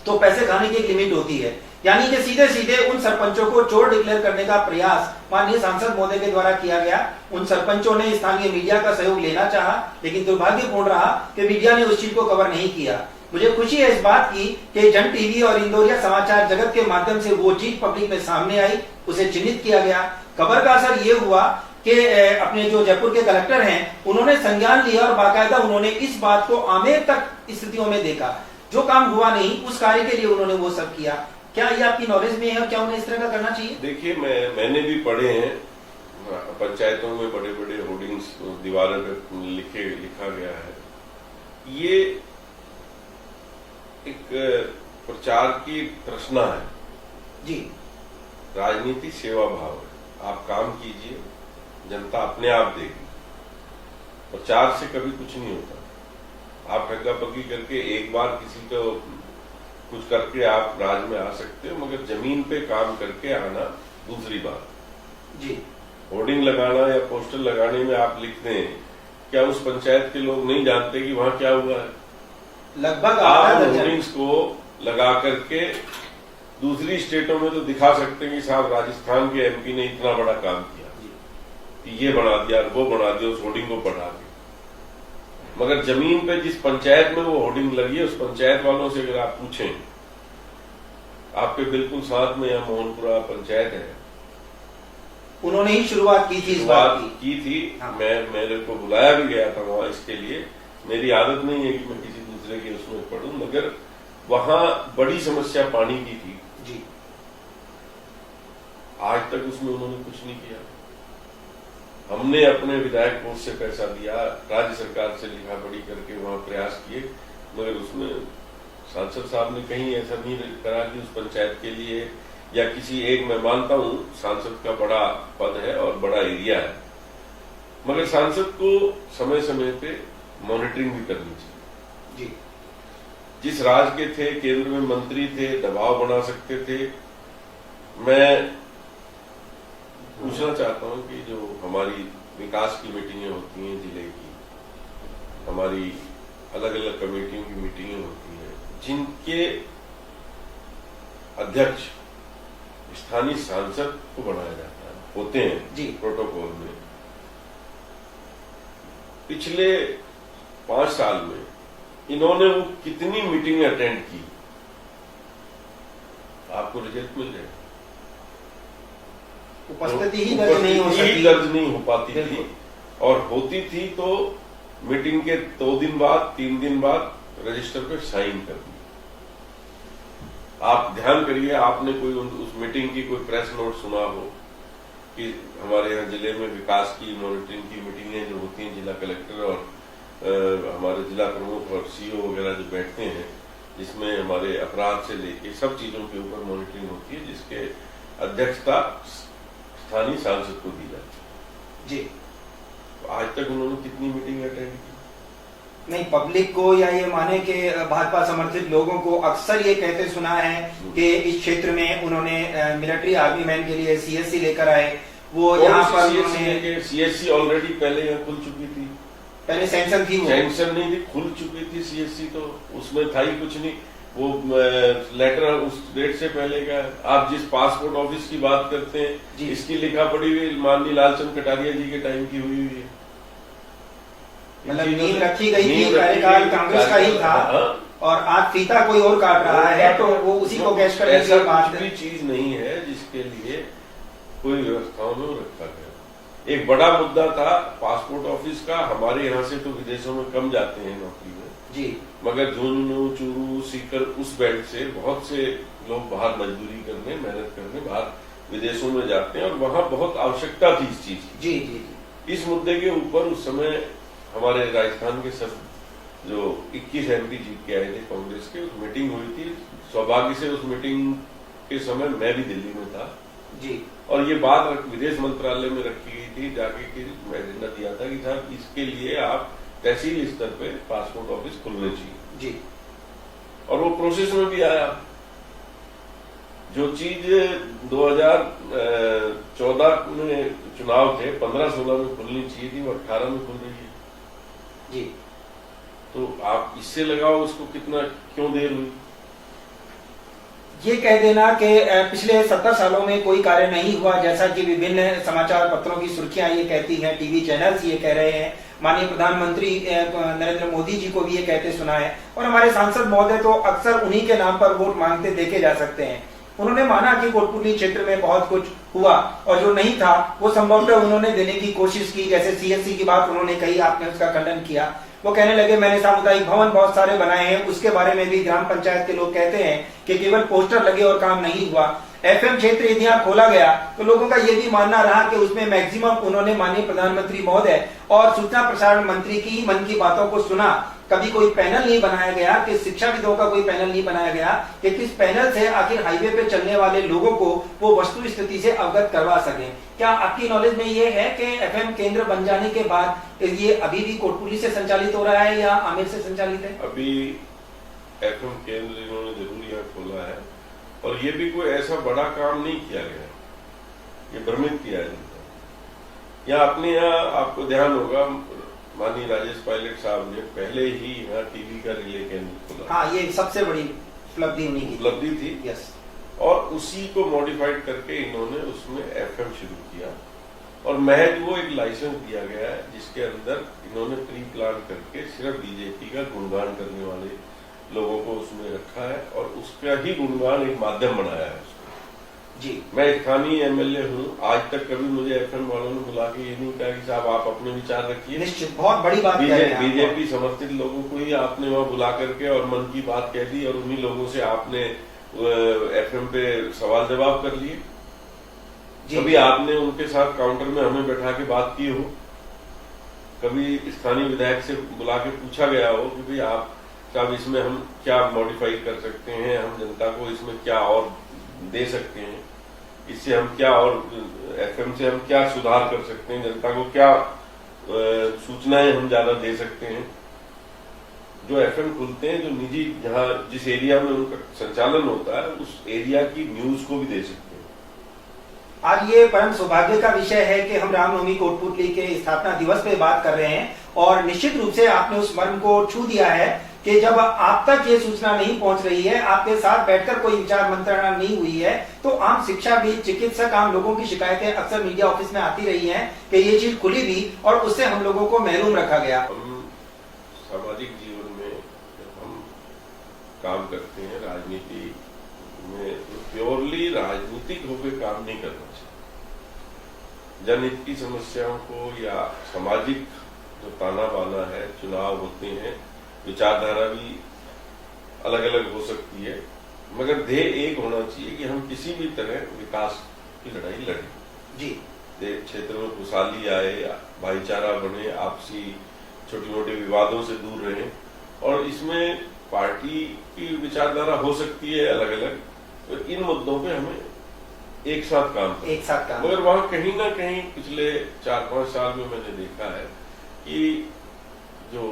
तो पैसे खाने की एक लिमिट होती है, यानी कि सीधे सीधे उन सरपंचों को चोर डिक्लेयर करने का प्रयास माननीय सांसद महोदय के द्वारा किया गया। उन सरपंचों ने स्थानीय मीडिया का सहयोग लेना चाहा, लेकिन दुर्भाग्यपूर्ण रहा कि मीडिया ने उस चीज को कवर नहीं किया। मुझे खुशी है इस बात की कि जन टीवी और इंदौरिया समाचार जगत के माध्यम से वो चीज पब्लिक में सामने आई, उसे चिन्हित किया गया। खबर का असर ये हुआ कि अपने जो जयपुर के कलेक्टर हैं उन्होंने संज्ञान लिया और बाकायदा उन्होंने इस बात को आमेर तक स्थितियों में देखा। जो काम हुआ नहीं उस कार्य के लिए उन्होंने वो सब किया। क्या ये आपकी नॉलेज में है और क्या उन्हें इस तरह का करना चाहिए? देखिए, मैंने भी पढ़े हैं, पंचायतों में बड़े बड़े होर्डिंग्स दीवारों पे लिखा गया है। ये एक प्रचार की तृष्णा है जी, राजनीति सेवा भाव है। आप काम कीजिए, जनता अपने आप देगी। प्रचार से कभी कुछ नहीं होता। आप ठग्गा पग्गी करके एक बार किसी को कुछ करके आप राज में आ सकते हो, मगर जमीन पे काम करके आना दूसरी बात जी। होर्डिंग लगाना या पोस्टर लगाने में आप लिख दें, क्या उस पंचायत के लोग नहीं जानते कि वहां क्या हुआ है? लगभग आप होर्डिंग्स को लगा करके दूसरी स्टेटों में तो दिखा सकते हैं कि साहब राजस्थान के एमपी ने इतना बड़ा काम किया, कि ये बना दिया वो बना दिया, उस होर्डिंग को बढ़ा के। मगर जमीन पे जिस पंचायत में वो होर्डिंग लगी है, उस पंचायत वालों से अगर आप पूछें, आपके बिल्कुल साथ में यहाँ मोहनपुरा पंचायत है, उन्होंने ही शुरुआत की थी, इस बात की थी। हाँ। मेरे को बुलाया भी गया था वहां इसके लिए। मेरी आदत नहीं है कि मैं किसी दूसरे के उसमें पढ़ूं, मगर वहां बड़ी समस्या पानी की थी जी। आज तक उसमें उन्होंने कुछ नहीं किया। हमने अपने विधायक कोष से पैसा दिया, राज्य सरकार से लिखा पढ़ी करके वहां प्रयास किए, मगर उसमें सांसद साहब ने कहीं ऐसा नहीं करा कि उस पंचायत के लिए या किसी एक, मैं मानता हूं सांसद का बड़ा पद है और बड़ा एरिया है, मगर सांसद को समय समय पे मॉनिटरिंग भी करनी चाहिए जी। जिस राज्य के थे, केंद्र में मंत्री थे, दबाव बना सकते थे। मैं पूछना चाहता हूं कि जो हमारी विकास की मीटिंगें होती हैं जिले की, हमारी अलग अलग कमेटियों की मीटिंगें होती हैं, जिनके अध्यक्ष स्थानीय सांसद को बनाया जाता है, होते हैं जी प्रोटोकॉल में, पिछले 5 साल में इन्होंने वो कितनी मीटिंग अटेंड की, आपको रिजल्ट मिल जाएगा। उपस्थिति ही दर्ज नहीं हो सकती, दर्ज नहीं हो पाती थी, और होती थी तो मीटिंग के 2 दिन बाद 3 दिन बाद रजिस्टर पे साइन कर दी। आप ध्यान करिए, आपने कोई उस मीटिंग की कोई प्रेस नोट सुना हो कि हमारे यहाँ जिले में विकास की मॉनिटरिंग की मीटिंगें जो होती हैं, जिला कलेक्टर और हमारे जिला प्रमुख और सीओ वगैरह जो बैठते हैं, जिसमें हमारे अपराध से लेके सब चीजों के ऊपर मॉनिटरिंग होती है, जिसके अध्यक्षता स्थानीय सांसद को दी जाती है जी। तो आज तक उन्होंने कितनी मीटिंग अटेंड की? नहीं, पब्लिक को या ये माने कि भाजपा समर्थित लोगों को अक्सर ये कहते सुना है कि इस क्षेत्र में उन्होंने मिलिट्री आर्मी मैन के लिए सीएससी लेकर आए, वो यहाँ पर उन्होंने सीएससी ऑलरेडी पहले यहाँ खुल चुकी थी, पहले सैंक्शन थी, वो सैंक्शन नहीं थी, खुल चुकी थी सीएससी, तो उसमें था ही कुछ नहीं। वो लेटर उस डेट से पहले का, आप जिस पासपोर्ट ऑफिस की बात करते हैं, इसकी लिखा पड़ी हुई माननीय लालचंद कटारिया जी के टाइम की हुई है। मतलब नींव रखी गई थी, कार्यकाल कांग्रेस का ही था, और आज फीता कोई और काट रहा है, तो वो उसी को कैश करने की बात है। चीज नहीं है जिसके लिए कोई व्यवस्थाओं में रखा गया। एक बड़ा मुद्दा था पासपोर्ट ऑफिस का। हमारे यहाँ से तो विदेशों में कम जाते हैं नौकरी में जी, मगर झुंझुनू, चूरू, सीकर, उस बेल्ट से बहुत से लोग बाहर मजदूरी करने, मेहनत करने बाहर विदेशों में जाते हैं, और वहां बहुत आवश्यकता थी इस चीज की। जी जी। इस मुद्दे के ऊपर उस समय हमारे राजस्थान के सब जो 21 एमपी जीत के आए थे कांग्रेस के, उस मीटिंग हुई थी। सौभाग्य से उस मीटिंग के समय मैं भी दिल्ली में था जी, और ये बात विदेश मंत्रालय में रखी गई थी, जाके एजेंडा दिया था कि साहब इसके लिए आप तहसील स्तर पे पासपोर्ट ऑफिस खुलने चाहिए जी, और वो प्रोसेस में भी आया। जो चीज 2014 में चुनाव थे, 15-16 में खुलनी चाहिए थी, वो 18 में खुल रही है जी। तो आप इससे लगाओ उसको, कितना क्यों देर हुई? ये कह देना कि पिछले 70 सालों में कोई कार्य नहीं हुआ, जैसा कि विभिन्न समाचार पत्रों की सुर्खियां ये कहती हैं, टीवी चैनल्स ये कह रहे हैं, माननीय प्रधानमंत्री नरेंद्र मोदी जी को भी ये कहते सुना है, और हमारे सांसद महोदय तो अक्सर उन्हीं के नाम पर वोट मांगते देखे जा सकते हैं। उन्होंने माना कि कोटपुतली क्षेत्र में बहुत कुछ हुआ और जो नहीं था वो संभवतः उन्होंने देने की कोशिश की। जैसे सीएससी की बात उन्होंने कही, आपने उसका खंडन किया। वो कहने लगे मैंने सामुदायिक भवन बहुत सारे बनाए हैं, उसके बारे में भी ग्राम पंचायत के लोग कहते हैं कि केवल पोस्टर लगे और काम नहीं हुआ। एफएम क्षेत्र यदि यहाँ खोला गया तो लोगों का ये भी मानना रहा कि उसमें मैक्सिमम उन्होंने माननीय प्रधानमंत्री महोदय और सूचना प्रसारण मंत्री की मन की बातों को सुना। कभी कोई पैनल नहीं बनाया गया कि शिक्षाविदों का कोई पैनल नहीं बनाया गया कि किस पैनल से आखिर हाईवे पे चलने वाले लोगों को वो वस्तु स्थिति से अवगत करवा सके। क्या आपकी नॉलेज में ये है कि एफएम केंद्र बन जाने के बाद ये अभी भी कोटपुतली से संचालित हो रहा है या आमेर से संचालित है? अभी एफएम केंद्र इन्होंने जरूर यहाँ खोला है और ये भी कोई ऐसा बड़ा काम नहीं किया गया, ये भ्रमित किया है जनता। यहाँ अपने यहाँ आपको ध्यान होगा माननीय राजेश पायलट साहब ने पहले ही यहाँ टीवी का रिले केंद्र खोला। हाँ, ये सबसे बड़ी उपलब्धि उन्हीं की उपलब्धि थी। यस। और उसी को मॉडिफाइड करके इन्होंने उसमें एफएम शुरू किया और महज वो एक लाइसेंस दिया गया है जिसके अंदर इन्होंने प्री प्लान करके सिर्फ बीजेपी का गुणगान करने वाले लोगों को उसमें रखा है और उसका ही गुणगान एक माध्यम बनाया है उसको। जी, मैं स्थानीय एमएलए हूँ, आज तक कभी मुझे एफएम वालों ने बुला के ये नहीं कहा कि साहब आप अपने विचार रखिए। निश्चित, बहुत बड़ी बात बीजेपी समर्थित लोगों को ही आपने वहाँ बुला करके और मन की बात कह दी और उन्हीं लोगों से आपने एफएम पे सवाल जवाब कर लिए। कभी आपने उनके साथ काउंटर में हमें बैठा के बात की हो? कभी स्थानीय विधायक से बुला के पूछा गया हो कि भाई आप साहब इसमें हम क्या मॉडिफाई कर सकते हैं, हम जनता को इसमें क्या और दे सकते हैं, इससे हम क्या और एफएम से हम क्या सुधार कर सकते हैं, जनता को क्या सूचनाएं हम ज्यादा दे सकते हैं। जो एफएम खुलते हैं, जो निजी जहां जिस एरिया में उनका संचालन होता है उस एरिया की न्यूज को भी दे सकते हैं। आज ये परम सौभाग्य का विषय है कि हम रामनवमी कोटपुतली के स्थापना दिवस पे बात कर रहे हैं और निश्चित रूप से आपने उस मर्म को छू दिया है कि जब आप तक ये सूचना नहीं पहुंच रही है, आपके साथ बैठकर कोई विचार मंत्रणा नहीं हुई है, तो आम शिक्षाविद, चिकित्सक, आम लोगों की शिकायतें अक्सर मीडिया ऑफिस में आती रही हैं कि ये चीज खुली भी और उससे हम लोगों को महरूम रखा गया। हम सामाजिक जीवन में जब हम काम करते हैं, राजनीति में प्योरली राजनीतिक होकर काम नहीं करना चाहिए। जनहित की समस्याओं को या सामाजिक जो ताना बाना है, चुनाव होते हैं, विचारधारा भी अलग अलग हो सकती है, मगर ध्येय एक होना चाहिए कि हम किसी भी तरह विकास की लड़ाई लड़ें। जी, क्षेत्र में खुशहाली आए, भाईचारा बने, आपसी छोटे मोटे विवादों से दूर रहें और इसमें पार्टी की विचारधारा हो सकती है अलग अलग, तो इन मुद्दों पे हमें एक साथ काम मगर वहां कहीं ना कहीं पिछले 4-5 साल में मैंने देखा है कि जो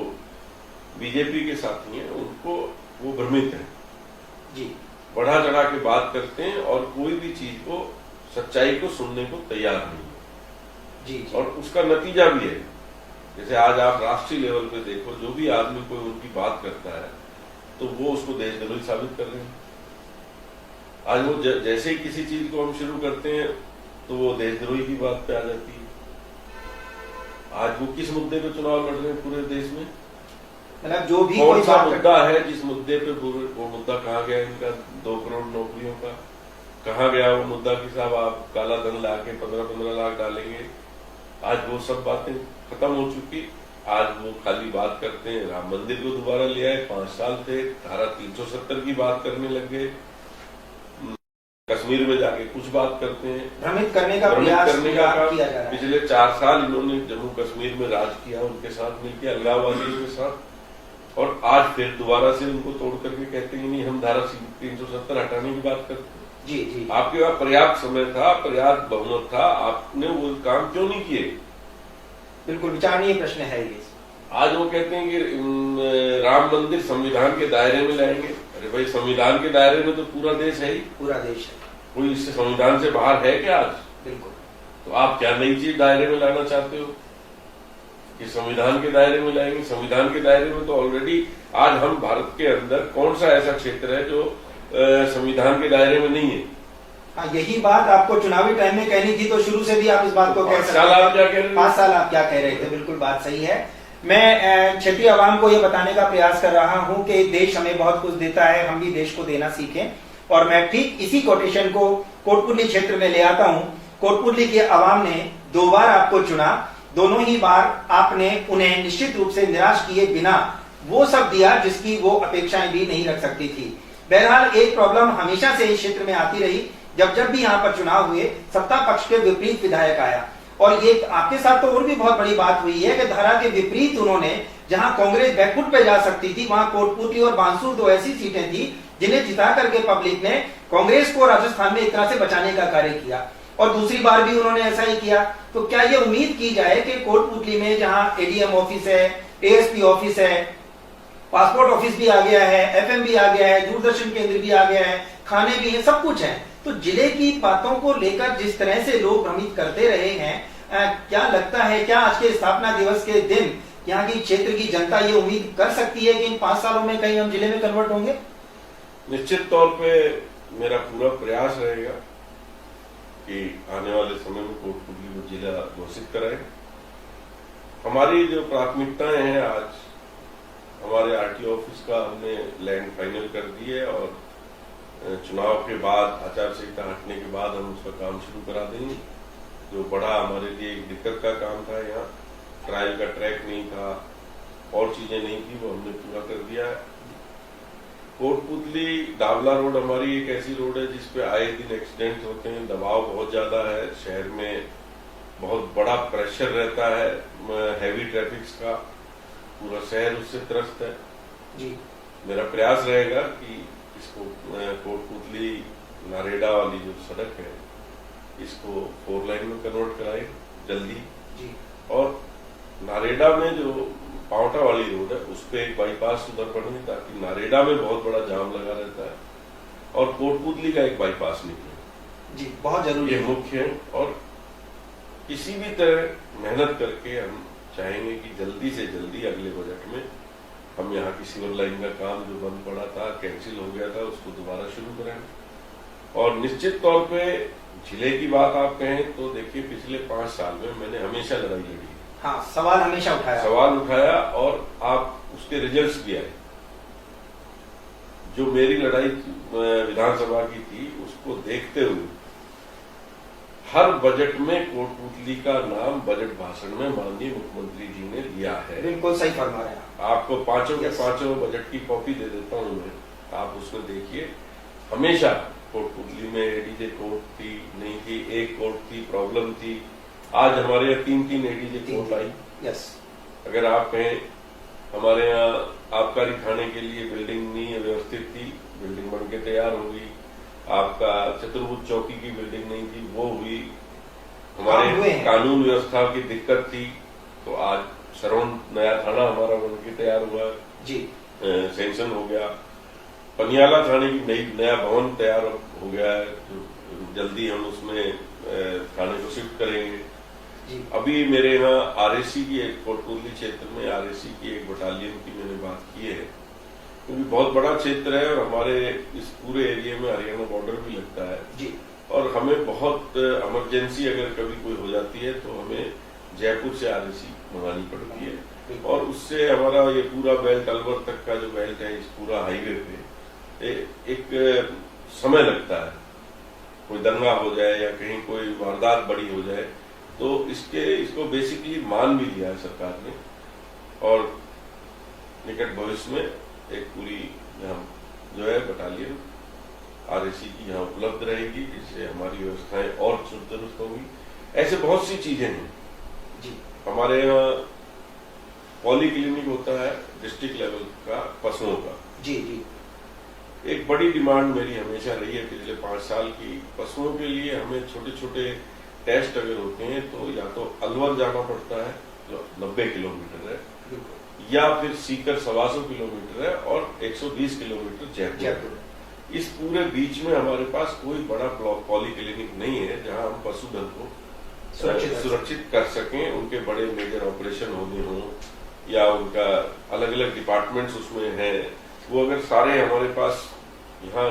बीजेपी के साथी हैं उनको वो भ्रमित है जी, बढ़ा चढ़ा के बात करते हैं और कोई भी चीज को, सच्चाई को सुनने को तैयार नहीं है जी। और उसका नतीजा भी है। जैसे आज आप राष्ट्रीय लेवल पे देखो, जो भी आदमी कोई उनकी बात करता है तो वो उसको देशद्रोही साबित कर रहे हैं। आज वो जैसे ही किसी चीज को हम शुरू करते हैं तो वो देशद्रोही की बात पे आ जाती है। आज वो किस मुद्दे पे चुनाव लड़ रहे हैं पूरे देश में, मतलब जो भी कौन सा मुद्दा है जिस मुद्दे पे वो मुद्दा कहाँ गया इनका 2 करोड़ नौकरियों का, कहाँ गया वो मुद्दा कि साहब आप काला धन ला के 15-15 लाख डालेंगे। आज वो सब बातें खत्म हो चुकी। आज वो खाली बात करते हैं, राम मंदिर को दोबारा ले आए, 5 साल थे, धारा 370 की बात करने लग गए, कश्मीर में जाके कुछ बात करते हैं, भ्रमित करने का प्रयास किया जा रहा है। पिछले 4 साल इन्होंने जम्मू कश्मीर में राज किया उनके साथ मिलकर, अलगाववादियों के साथ, और आज फिर दोबारा से उनको तोड़ करके कहते हैं नहीं हम धारा 370 हटाने की बात करते हैं। जी जी, आपके पास पर्याप्त समय था, पर्याप्त बहुमत था, आपने वो काम क्यों नहीं किए? बिल्कुल विचारणीय प्रश्न है ये। आज वो कहते हैं कि राम मंदिर संविधान के दायरे में लाएंगे। अरे भाई, संविधान के दायरे में तो पूरा देश है ही, पूरा देश है, कोई इससे संविधान से बाहर है क्या आज? बिल्कुल। तो आप क्या नई चीज दायरे में लाना चाहते हो कि संविधान के दायरे में लाएंगे? संविधान के दायरे में तो ऑलरेडी आज हम भारत के अंदर कौन सा ऐसा क्षेत्र है जो संविधान के दायरे में नहीं है? हाँ, यही बात आपको चुनावी टाइम में कहनी थी, तो शुरू से भी आप इस बात को कह सकते हैं। 5 साल आप क्या कह रहे थे? 5 साल आप क्या कह रहे थे? बिल्कुल बात सही है। मैं क्षेत्रीय आवाम को यह बताने का प्रयास कर रहा हूं कि देश हमें बहुत कुछ देता है, हम भी देश को देना सीखें। और मैं ठीक इसी कोटेशन को कोटपुतली क्षेत्र में ले आता हूं। कोटपुतली के आवाम ने 2 बार आपको चुना, दोनों ही बार आपने उन्हें निश्चित रूप से निराश किए बिना वो सब दिया जिसकी वो अपेक्षाएं भी नहीं रख सकती थी। बहरहाल एक प्रॉब्लम हमेशा से इस क्षेत्र में आती रही, जब भी यहाँ पर चुनाव हुए सत्ता पक्ष के विपरीत विधायक आया। और ये आपके साथ तो और भी बहुत बड़ी बात हुई है कि धारा के विपरीत उन्होंने, जहां कांग्रेस बैकफुट पे जा सकती थी, वहां कोटपुतली और बांसुर 2 ऐसी सीटें थी जिन्हें जिता करके पब्लिक ने कांग्रेस को राजस्थान में एक तरह से बचाने का कार्य किया। और दूसरी बार भी उन्होंने ऐसा ही किया। तो क्या ये उम्मीद की जाए कि कोटपुतली में जहां एडीएम ऑफिस है, एएसपी ऑफिस है, पासपोर्ट ऑफिस भी आ गया है, एफएम भी आ गया है, दूरदर्शन केंद्र भी आ गया है, खाने भी है, सब कुछ है, तो जिले की बातों को लेकर जिस तरह से लोग भ्रमित करते रहे हैं, क्या लगता है, क्या आज के स्थापना दिवस के दिन यहाँ की क्षेत्र की जनता ये उम्मीद कर सकती है कि इन 5 सालों में कहीं हम जिले में कन्वर्ट होंगे? निश्चित तौर पे मेरा पूरा प्रयास रहेगा कि आने वाले समय में कोटपुतली को जिला घोषित कराएं। हमारी जो प्राथमिकताएं हैं, आज हमारे आरटीओ ऑफिस का हमने लैंड फाइनल कर दी है और चुनाव के बाद, आचार संहिता हटने के बाद हम उसका काम शुरू करा देंगे। जो बड़ा हमारे लिए एक दिक्कत का काम था, यहाँ ट्रायल का ट्रैक नहीं था और चीजें नहीं थी, वो हमने पूरा कर दिया है। कोटपुतली डावला रोड हमारी एक ऐसी रोड है जिसपे आए दिन एक्सीडेंट होते हैं, दबाव बहुत ज्यादा है, शहर में बहुत बड़ा प्रेशर रहता है हैवी ट्रैफिक का, पूरा शहर उससे त्रस्त है जी। मेरा प्रयास रहेगा कि इसको कोटपुतली नारेडा वाली जो सड़क है इसको 4 लाइन में कन्वर्ट कराए जल्दी जी। और नारेडा में जो पावटा वाली रोड है उस पे एक बाईपास उधर बढ़े ताकि नारेडा में बहुत बड़ा जाम लगा रहता है और कोटपुतली का एक बाईपास निकले जी, बहुत जरूरी ये है। मुख्य है। और किसी भी तरह मेहनत करके हम चाहेंगे कि जल्दी से जल्दी अगले बजट में हम यहाँ की सिविल लाइन का काम जो बंद पड़ा था, कैंसिल हो गया था, उसको दोबारा शुरू करें। और निश्चित तौर पे जिले की बात आप कहें तो देखिए पिछले 5 साल में मैंने हमेशा लड़ाई लड़ी, हाँ, सवाल हमेशा उठाया और आप उसके रिजल्ट्स भी आए। जो मेरी लड़ाई विधानसभा की थी उसको देखते हुए हर बजट में कोटपुतली का नाम बजट भाषण में माननीय मुख्यमंत्री जी ने लिया है। बिल्कुल सही फरमा रहे हैं। आपको 5 के 5 बजट की कॉपी दे देता हूं मैं, आप उसमें देखिए। हमेशा कोटपुतली में एडीजे कोर्ट थी, नहीं थी, एक कोर्ट थी, प्रॉब्लम थी। आज हमारे यहाँ 3 एडीजे कोर्ट आई। यस। अगर आप कहें हमारे यहाँ आबकारी थाने के लिए बिल्डिंग नहीं व्यवस्थित थी, बिल्डिंग बन के तैयार हो गई। आपका चतुर्भुज चौकी की बिल्डिंग नहीं थी, वो हुई। हमारे कानून व्यवस्था की दिक्कत थी, तो आज सरवण नया थाना हमारा बन के तैयार हुआ जी, सैंक्शन हो गया। पनियाला थाने की नया भवन तैयार हो गया है, तो जल्दी हम उसमें थाने को शिफ्ट करेंगे जी। अभी मेरे यहाँ आरएसी की एक कोटपुतली क्षेत्र में आरएसी की एक बटालियन की मैंने बात की है, क्योंकि बहुत बड़ा क्षेत्र है और हमारे इस पूरे एरिया में हरियाणा बॉर्डर भी लगता है जी। और हमें बहुत इमरजेंसी अगर कभी कोई हो जाती है तो हमें जयपुर से आरएसी मंगानी पड़ती है और उससे हमारा ये पूरा बेल्ट अलवर तक का जो बेल्ट है, इस पूरा हाईवे पे एक समय लगता है। कोई दंगा हो जाए या कहीं कोई वारदात बड़ी हो जाए तो इसको बेसिकली मान भी लिया है सरकार ने और निकट भविष्य में एक पूरी यहाँ जो है बटालियन आरएसी की यहाँ उपलब्ध रहेगी, जिससे हमारी व्यवस्थाएं और दुरुस्त होगी। ऐसे बहुत सी चीजें हैं जी। हमारे यहाँ पॉली क्लिनिक होता है डिस्ट्रिक्ट लेवल का पशुओं का। जी जी। एक बड़ी डिमांड मेरी हमेशा रही है पिछले 5 साल की। पशुओं के लिए हमें छोटे छोटे टेस्ट अगर होते हैं तो या तो अलवर जाना पड़ता है जो 90 किलोमीटर है, या फिर सीकर 125 किलोमीटर है और 120 किलोमीटर जयपुर। इस पूरे बीच में हमारे पास कोई बड़ा पॉली क्लिनिक नहीं है जहां हम पशुधन को सुरक्षित कर सकें। उनके बड़े मेजर ऑपरेशन होने हों या उनका अलग अलग डिपार्टमेंट्स उसमें हैं, वो अगर सारे हमारे पास यहाँ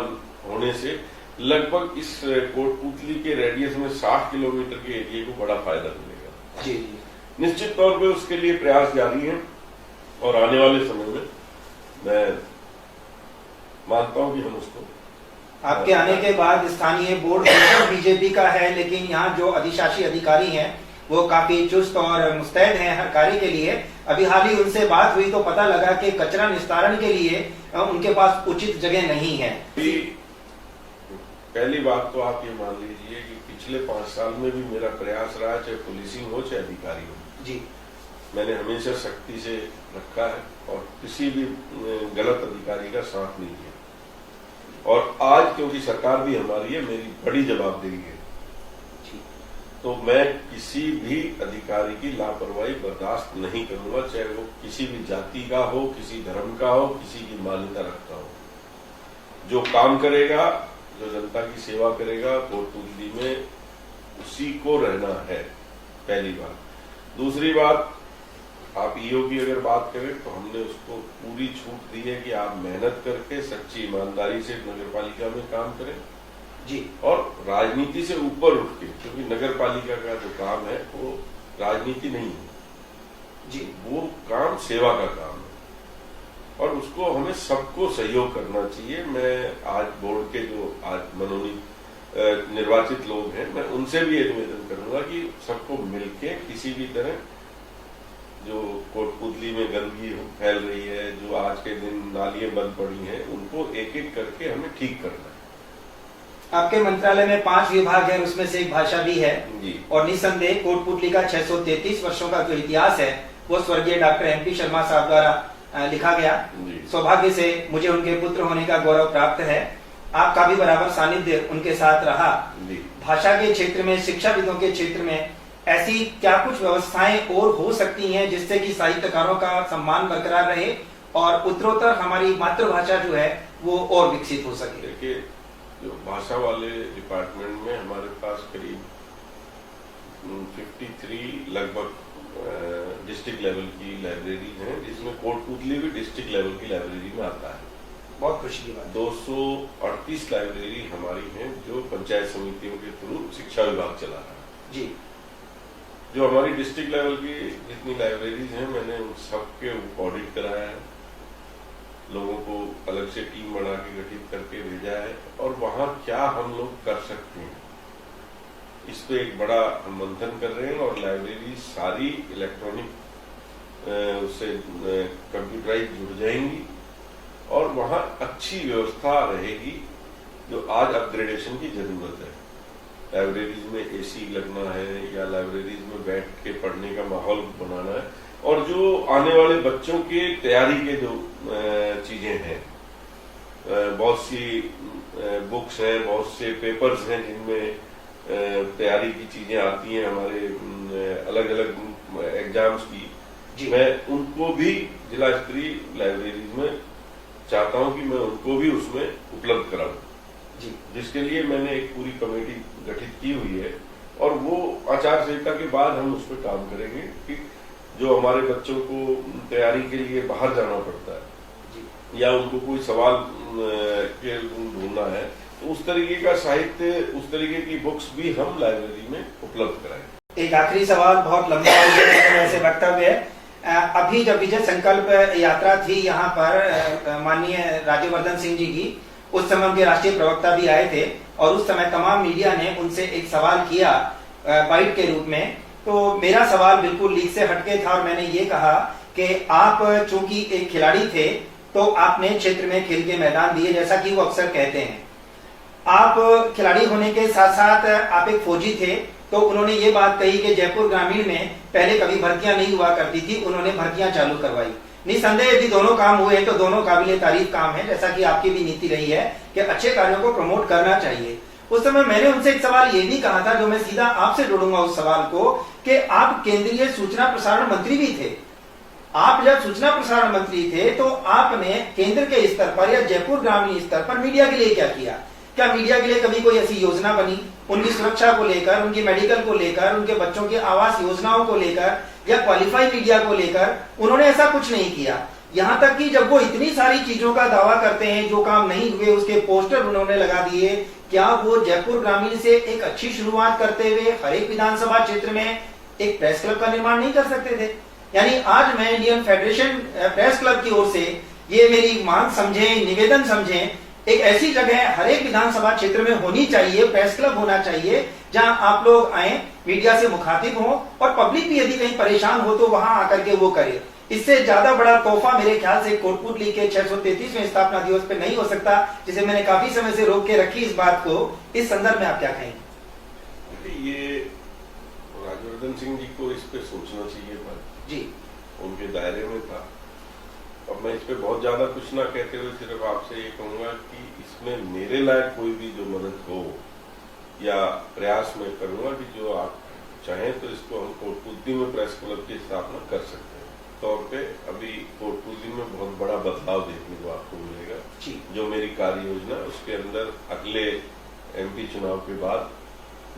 होने से लगभग इस कोटपुतली के रेडियस में 60 किलोमीटर के एरिया को बड़ा फायदा मिलेगा। जी। निश्चित तौर पे उसके लिए प्रयास जारी है और आने वाले समय में मैं मानता हूं कि हम उसको आपके आने के बाद स्थानीय बोर्ड बीजेपी का है, लेकिन यहाँ जो अधिशासी अधिकारी हैं वो काफी चुस्त और मुस्तैद हैं हर कार्य के लिए। अभी हाल ही उनसे बात हुई तो पता लगा कि कचरा निस्तारण के लिए उनके पास उचित जगह नहीं है। पहली बात तो आप ये मान लीजिए कि पिछले 5 साल में भी मेरा प्रयास रहा, चाहे पुलिसिंग हो चाहे अधिकारी हो जी, मैंने हमेशा सख्ती से रखा है और किसी भी गलत अधिकारी का साथ नहीं दिया। और आज क्योंकि सरकार भी हमारी है, मेरी बड़ी जवाबदेही है, तो मैं किसी भी अधिकारी की लापरवाही बर्दाश्त नहीं करूंगा, चाहे वो किसी भी जाति का हो, किसी धर्म का हो, किसी की मान्यता रखता हो। जो काम करेगा, जो जनता की सेवा करेगा, कोटपुतली में उसी को रहना है, पहली बात। दूसरी बात, आप ईओ की अगर बात करें तो हमने उसको पूरी छूट दी है कि आप मेहनत करके सच्ची ईमानदारी से नगर पालिका में काम करें जी, और राजनीति से ऊपर उठ के, क्योंकि नगर पालिका का जो काम है वो राजनीति नहीं है जी, वो काम सेवा का काम है और उसको हमें सबको सहयोग करना चाहिए। मैं आज बोर्ड के जो आज मनोनीत निर्वाचित लोग हैं, मैं उनसे भी ये निवेदन करूंगा कि सबको मिलके किसी भी तरह जो कोटपुतली में गंदगी फैल रही है, जो आज के दिन नालियां बंद पड़ी हैं, उनको एक एक करके हमें ठीक करना है। आपके मंत्रालय में 5 विभाग है, उसमें से एक भाषा भी है जी, और निसंदेह कोटपुतली का 633 वर्षों का जो इतिहास है वो स्वर्गीय डॉक्टर MP शर्मा साहब द्वारा लिखा गया। सौभाग्य से मुझे उनके पुत्र होने का गौरव प्राप्त है। आपका भी बराबर सानिध्य उनके साथ रहा। भाषा के क्षेत्र में, शिक्षाविदों के क्षेत्र में ऐसी क्या कुछ व्यवस्थाएं और हो सकती हैं जिससे कि साहित्यकारों का सम्मान बरकरार रहे और उत्तरोत्तर हमारी मातृभाषा जो है वो और विकसित हो सके? देखिए, जो भाषा वाले डिपार्टमेंट में हमारे पास करीब 53 लगभग डिस्ट्रिक्ट लेवल की लाइब्रेरी हैं, जिसमें कोटपुतली भी डिस्ट्रिक्ट लेवल की लाइब्रेरी में आता है। बहुत खुशी की बात। 238 लाइब्रेरी हमारी हैं जो पंचायत समितियों के थ्रू शिक्षा विभाग चला रहा है जी। जो हमारी डिस्ट्रिक्ट लेवल की जितनी लाइब्रेरीज हैं, मैंने उन सबके ऑडिट कराया है, लोगों को अलग से टीम बना के गठित करके भेजा है और वहां क्या हम लोग कर सकते हैं इस पे एक बड़ा मंथन कर रहे हैं। और लाइब्रेरी सारी इलेक्ट्रॉनिक उससे कंप्यूटराइज जुड़ जाएंगी और वहां अच्छी व्यवस्था रहेगी, जो आज अपग्रेडेशन की जरूरत है। लाइब्रेरीज में AC लगना है या लाइब्रेरीज में बैठ के पढ़ने का माहौल बनाना है, और जो आने वाले बच्चों के तैयारी के जो चीजें हैं, बहुत सी बुक्स हैं, बहुत से पेपर्स हैं जिनमें तैयारी की चीजें आती हैं हमारे अलग अलग एग्जाम्स की, मैं उनको भी जिला स्तरीय लाइब्रेरीज में चाहता हूं कि मैं उनको भी उसमें उपलब्ध कराऊं जी, जिसके लिए मैंने एक पूरी कमेटी गठित की हुई है और वो आचार संहिता के बाद हम उस पर काम करेंगे कि जो हमारे बच्चों को तैयारी के लिए बाहर जाना पड़ता है या उनको कोई सवाल के ढूंढना है, तो उस तरीके का साहित्य, उस तरीके की बुक्स भी हम लाइब्रेरी में उपलब्ध कराएंगे। एक आखिरी सवाल, बहुत लंबा ऐसे वक्तव्य है। अभी जब विजय संकल्प यात्रा थी यहाँ पर माननीय राज्यवर्धन सिंह जी की, उस समय उनके राष्ट्रीय प्रवक्ता भी आए थे और उस समय तमाम मीडिया ने उनसे एक सवाल किया बाइट के रूप में। तो मेरा सवाल बिल्कुल लीक से हटके था और मैंने ये कहा कि आप चूंकि एक खिलाड़ी थे तो आपने क्षेत्र में खेल के मैदान दिए, जैसा कि वो अक्सर कहते हैं। आप खिलाड़ी होने के साथ साथ आप एक फौजी थे, तो उन्होंने ये बात कही कि जयपुर ग्रामीण में पहले कभी भर्तियां नहीं हुआ करती थी, उन्होंने भर्तियां चालू करवाई। निसंदेह यदि दोनों काम हुए तो दोनों काबिले तारीफ काम है, जैसा कि आपकी भी नीति रही है कि अच्छे कार्यों को प्रमोट करना चाहिए। उस समय मैंने उनसे एक सवाल ये भी कहा था, जो मैं सीधा आपसे जोड़ूंगा उस सवाल को, कि आप केंद्रीय सूचना प्रसारण मंत्री भी थे। आप जब सूचना प्रसारण मंत्री थे तो आपने केंद्र के स्तर पर या जयपुर ग्रामीण स्तर पर मीडिया के लिए क्या किया? क्या मीडिया के लिए कभी कोई ऐसी योजना बनी, उनकी सुरक्षा को लेकर, उनकी मेडिकल को लेकर, उनके बच्चों की आवास योजनाओं को लेकर या क्वालिफाइड मीडिया को लेकर? उन्होंने ऐसा कुछ नहीं किया। यहाँ तक कि जब वो इतनी सारी चीजों का दावा करते हैं, जो काम नहीं हुए उसके पोस्टर उन्होंने लगा दिए, क्या वो जयपुर ग्रामीण से एक अच्छी शुरुआत करते हुए हर एक विधानसभा क्षेत्र में एक प्रेस क्लब का निर्माण नहीं कर सकते थे? यानी आज मैं इंडियन फेडरेशन प्रेस क्लब की ओर से ये मेरी मांग समझें, निवेदन समझें, एक ऐसी जगह हर एक विधानसभा क्षेत्र में होनी चाहिए, प्रेस क्लब होना चाहिए, जहां आप लोग आए, मीडिया से मुखातिब हो और पब्लिक भी यदि कहीं परेशान हो तो वहां आकर के वो करे। इससे ज्यादा बड़ा तोहफा मेरे ख्याल से कोटपुतली के 633वें स्थापना दिवस पे नहीं हो सकता, जिसे मैंने काफी समय से रोक के रखी इस बात को। इस संदर्भ में आप क्या कहेंगे? ये राजवर्धन सिंह जी को इस पे सोचना चाहिए था जी, उनके दायरे में था। अब मैं इस पे बहुत ज्यादा कुछ ना कहते हुए सिर्फ आपसे ये कहूंगा कि इसमें मेरे लायक कोई भी जो मदद हो या प्रयास मैं करूंगा कि जो आप चाहें तो इसको हम कोटपुतली में प्रेस क्लब की स्थापना कर सकते हैं। तौर पे अभी कोटपुतली में बहुत बड़ा बदलाव देखने को आपको मिलेगा। जो मेरी कार्य योजना उसके अंदर अगले एमपी चुनाव के बाद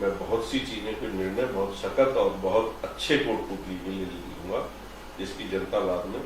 मैं बहुत सी चीजें के निर्णय बहुत सख्त और बहुत अच्छे कोटपुतली के लिए लूंगा, जिसकी जनता बाद में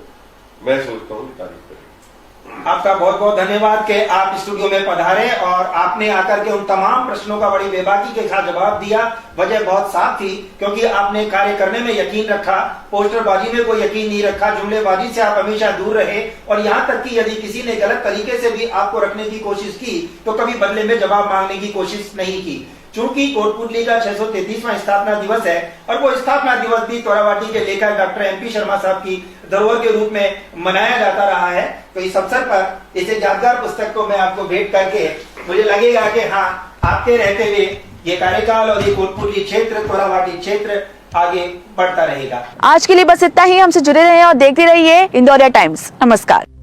मैं सोचता हूँ तारीफ करेगी। आपका बहुत बहुत धन्यवाद कि आप स्टूडियो में पधारे और आपने आकर के उन तमाम प्रश्नों का बड़ी बेबाकी के साथ जवाब दिया। वजह बहुत साफ थी, क्योंकि आपने कार्य करने में यकीन रखा, पोस्टरबाजी में कोई यकीन नहीं रखा, जुमलेबाजी से आप हमेशा दूर रहे और यहाँ तक कि यदि किसी ने गलत तरीके से भी आपको रखने की कोशिश की तो कभी बदले में जवाब मांगने की कोशिश नहीं की। चूंकि कोटपुतली का 633वां स्थापना दिवस है और वो स्थापना दिवस भी तोरावाटी के लेखक डॉक्टर एमपी शर्मा साहब की धरोहर के रूप में मनाया जाता रहा है, तो इस अवसर पर इसे यादगार पुस्तक को मैं आपको भेंट करके मुझे लगेगा कि हाँ, आपके रहते हुए ये कार्यकाल और ये कोटपुतली क्षेत्र, तोरावाटी क्षेत्र आगे बढ़ता रहेगा। आज के लिए बस इतना ही। हमसे जुड़े रहिए और देखते रहिए इंदौरिया टाइम्स। नमस्कार।